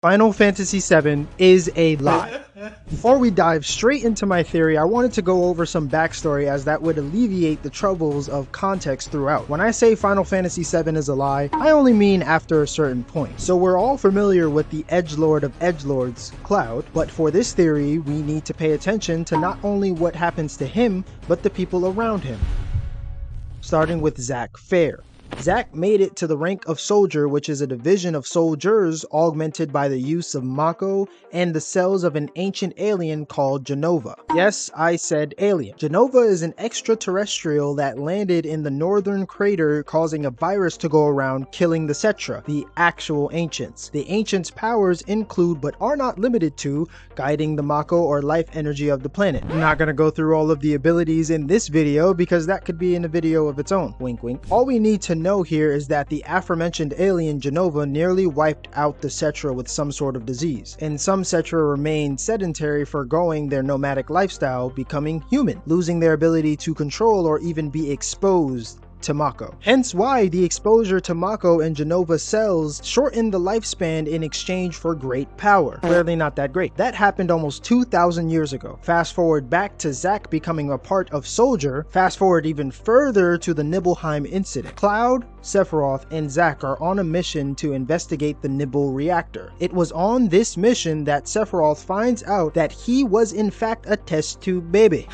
Final Fantasy VII is a lie. Before we dive straight into my theory, I wanted to go over some backstory as that would alleviate the troubles of context throughout. When I say Final Fantasy VII is a lie, I only mean after a certain point. So we're all familiar with the edgelord of edgelords, Cloud, but for this theory, we need to pay attention to not only what happens to him, but the people around him. Starting with Zack Fair. Zack made it to the rank of soldier, which is a division of soldiers augmented by the use of Mako and the cells of an ancient alien called Jenova. Yes, I said alien. Jenova is an extraterrestrial that landed in the northern crater, causing a virus to go around killing the Cetra, the actual ancients. The ancients' powers include, but are not limited to, guiding the Mako or life energy of the planet. I'm not gonna go through all of the abilities in this video because that could be in a video of its own. Wink wink. All we need to know here is that the aforementioned alien Jenova nearly wiped out the Cetra with some sort of disease, and some Cetra remained sedentary, forgoing their nomadic lifestyle, becoming human, losing their ability to control or even be exposed to Mako. Hence why the exposure to Mako and Jenova cells shortened the lifespan in exchange for great power. Clearly not that great. That happened almost 2,000 years ago. Fast forward back to Zack becoming a part of Soldier. Fast forward even further to the Nibelheim incident. Cloud, Sephiroth, and Zack are on a mission to investigate the Nibel reactor. It was on this mission that Sephiroth finds out that he was in fact a test tube baby.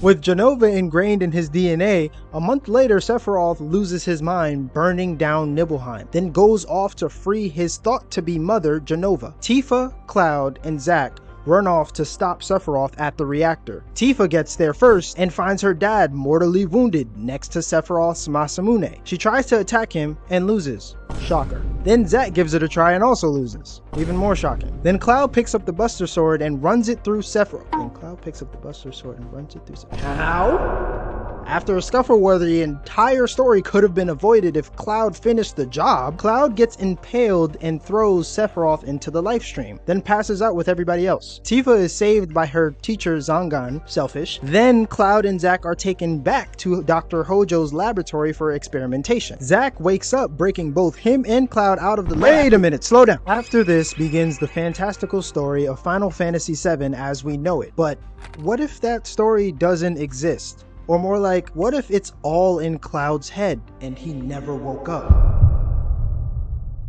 With Jenova ingrained in his DNA, a month later Sephiroth loses his mind, burning down Nibelheim, then goes off to free his thought-to-be mother, Jenova. Tifa, Cloud, and Zack run off to stop Sephiroth at the reactor. Tifa gets there first and finds her dad mortally wounded next to Sephiroth's Masamune. She tries to attack him and loses. Shocker. Then Zack gives it a try and also loses. Even more shocking. Then Cloud picks up the Buster Sword and runs it through Sephiroth. How? After a scuffle where the entire story could have been avoided if Cloud finished the job, Cloud gets impaled and throws Sephiroth into the life stream, then passes out with everybody else. Tifa is saved by her teacher Zangan, selfish. Then Cloud and Zack are taken back to Dr. Hojo's laboratory for experimentation. Zack wakes up, breaking both him and Cloud out of the lab. Wait a minute, slow down. After this begins the fantastical story of Final Fantasy VII as we know it. But what if that story doesn't exist? Or more like, what if it's all in Cloud's head and he never woke up?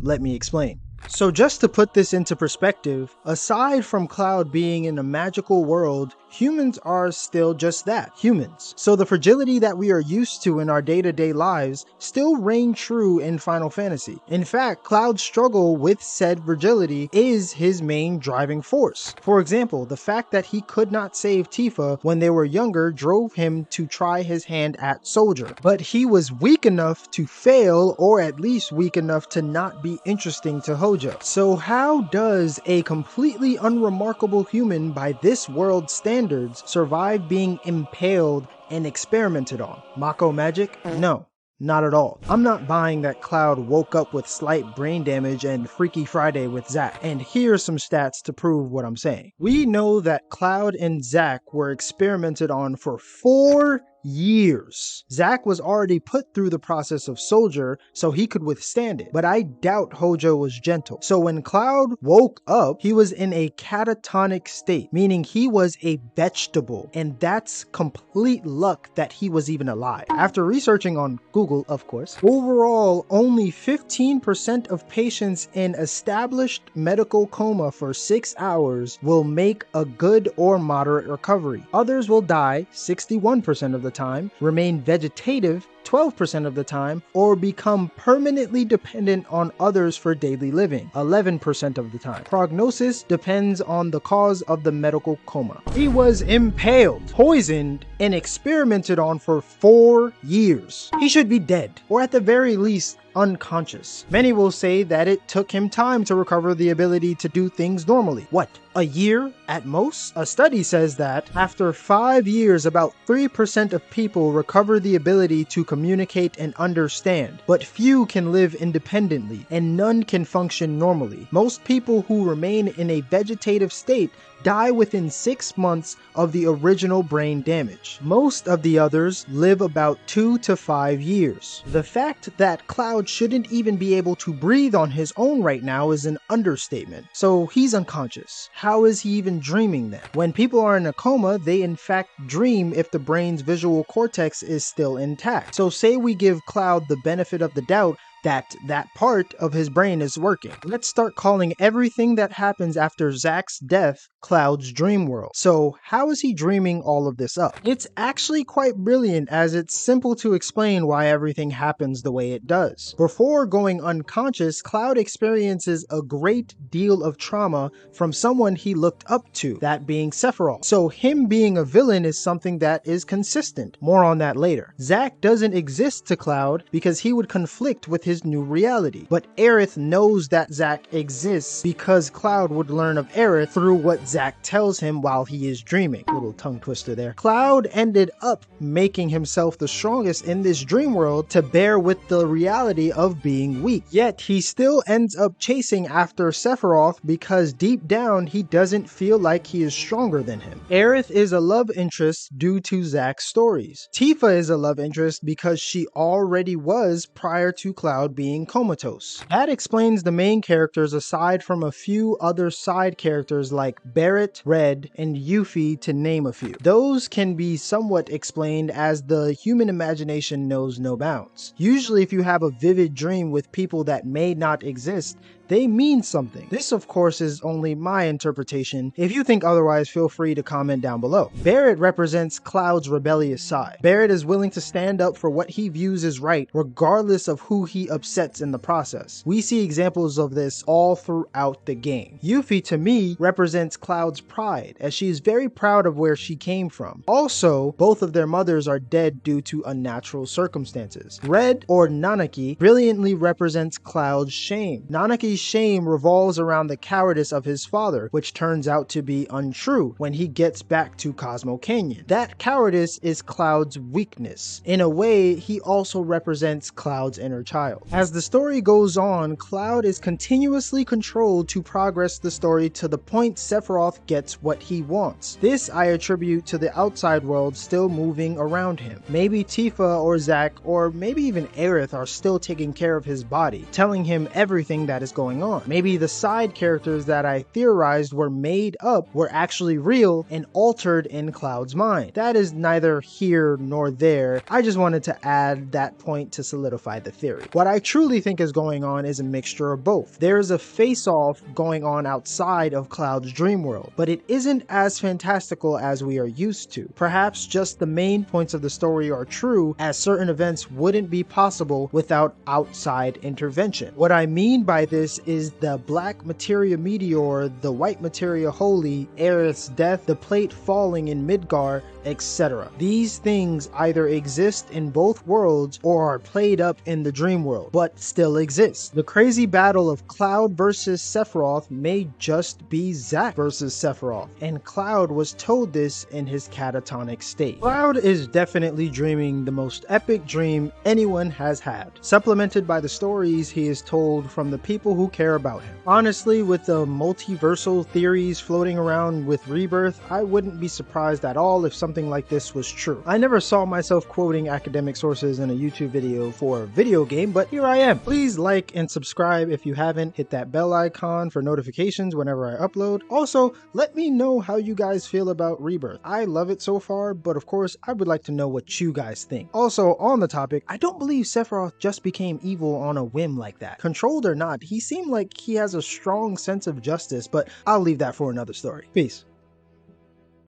Let me explain. So just to put this into perspective, aside from Cloud being in a magical world, humans are still just that, humans. So the fragility that we are used to in our day-to-day lives still reign true in Final Fantasy. In fact, Cloud's struggle with said fragility is his main driving force. For example, the fact that he could not save Tifa when they were younger drove him to try his hand at Soldier. But he was weak enough to fail, or at least weak enough to not be interesting to Hojo. So how does a completely unremarkable human by this world's standards survive being impaled and experimented on? Mako magic? No. Not at all. I'm not buying that Cloud woke up with slight brain damage and Freaky Friday with Zack, and here's some stats to prove what I'm saying. We know that Cloud and Zack were experimented on for 4 years. Zack was already put through the process of Soldier so he could withstand it, but I doubt Hojo was gentle. So when Cloud woke up, he was in a catatonic state, meaning he was a vegetable, and that's complete luck that he was even alive. After researching on Google, of course, overall only 15% of patients in established medical coma for 6 hours will make a good or moderate recovery. Others will die 61% of the time, remain vegetative 12% of the time, or become permanently dependent on others for daily living 11% of the time. Prognosis depends on the cause of the medical coma. He was impaled, poisoned, and experimented on for 4 years. He should be dead, or at the very least unconscious. Many will say that it took him time to recover the ability to do things normally. What? A year at most? A study says that after 5 years, about 3% of people recover the ability to communicate and understand, but few can live independently, and none can function normally. Most people who remain in a vegetative state die within 6 months of the original brain damage. Most of the others live about 2 to 5 years. The fact that Cloud shouldn't even be able to breathe on his own right now is an understatement. So he's unconscious. How is he even dreaming then? When people are in a coma, they in fact dream if the brain's visual cortex is still intact. So say we give Cloud the benefit of the doubt that part of his brain is working. Let's start calling everything that happens after Zack's death Cloud's dream world. So how is he dreaming all of this up? It's actually quite brilliant, as it's simple to explain why everything happens the way it does. Before going unconscious, Cloud experiences a great deal of trauma from someone he looked up to, that being Sephiroth. So him being a villain is something that is consistent. More on that later. Zack doesn't exist to Cloud because he would conflict with his new reality. But Aerith knows that Zack exists because Cloud would learn of Aerith through what Zack tells him while he is dreaming. Little tongue twister there. Cloud ended up making himself the strongest in this dream world to bear with the reality of being weak. Yet he still ends up chasing after Sephiroth because deep down he doesn't feel like he is stronger than him. Aerith is a love interest due to Zack's stories. Tifa is a love interest because she already was prior to Cloud being comatose. That explains the main characters aside from a few other side characters like Barrett, Red, and Yuffie, to name a few. Those can be somewhat explained as the human imagination knows no bounds. Usually if you have a vivid dream with people that may not exist, they mean something. This of course is only my interpretation. If you think otherwise, feel free to comment down below. Barrett represents Cloud's rebellious side. Barrett is willing to stand up for what he views as right, regardless of who he upsets in the process. We see examples of this all throughout the game. Yuffie, to me, represents Cloud's pride, as she is very proud of where she came from. Also, both of their mothers are dead due to unnatural circumstances. Red, or Nanaki, brilliantly represents Cloud's shame. Nanaki's shame revolves around the cowardice of his father, which turns out to be untrue when he gets back to Cosmo Canyon. That cowardice is Cloud's weakness. In a way, he also represents Cloud's inner child. As the story goes on, Cloud is continuously controlled to progress the story to the point Sephiroth gets what he wants. This I attribute to the outside world still moving around him. Maybe Tifa or Zack, or maybe even Aerith are still taking care of his body, telling him everything that is going on. Maybe the side characters that I theorized were made up were actually real and altered in Cloud's mind. That is neither here nor there. I just wanted to add that point to solidify the theory. What I truly think is going on is a mixture of both. There is a face-off going on outside of Cloud's dream world, but it isn't as fantastical as we are used to. Perhaps just the main points of the story are true, as certain events wouldn't be possible without outside intervention. What I mean by this is the black materia meteor, the white materia holy, Aerith's death, the plate falling in Midgar, etc. These things either exist in both worlds or are played up in the dream world, but still exist. The crazy battle of Cloud versus Sephiroth may just be Zack versus Sephiroth, and Cloud was told this in his catatonic state. Cloud is definitely dreaming the most epic dream anyone has had, supplemented by the stories he is told from the people who care about him. Honestly, with the multiversal theories floating around with Rebirth, I wouldn't be surprised at all if something like this was true. I never saw myself quoting academic sources in a YouTube video for a video game, but here I am. Please like and subscribe if you haven't. Hit that bell icon for notifications whenever I upload. Also, let me know how you guys feel about Rebirth. I love it so far, but of course, I would like to know what you guys think. Also, on the topic, I don't believe Sephiroth just became evil on a whim like that. Controlled or not, he seemed like he has a strong sense of justice, but I'll leave that for another story. Peace.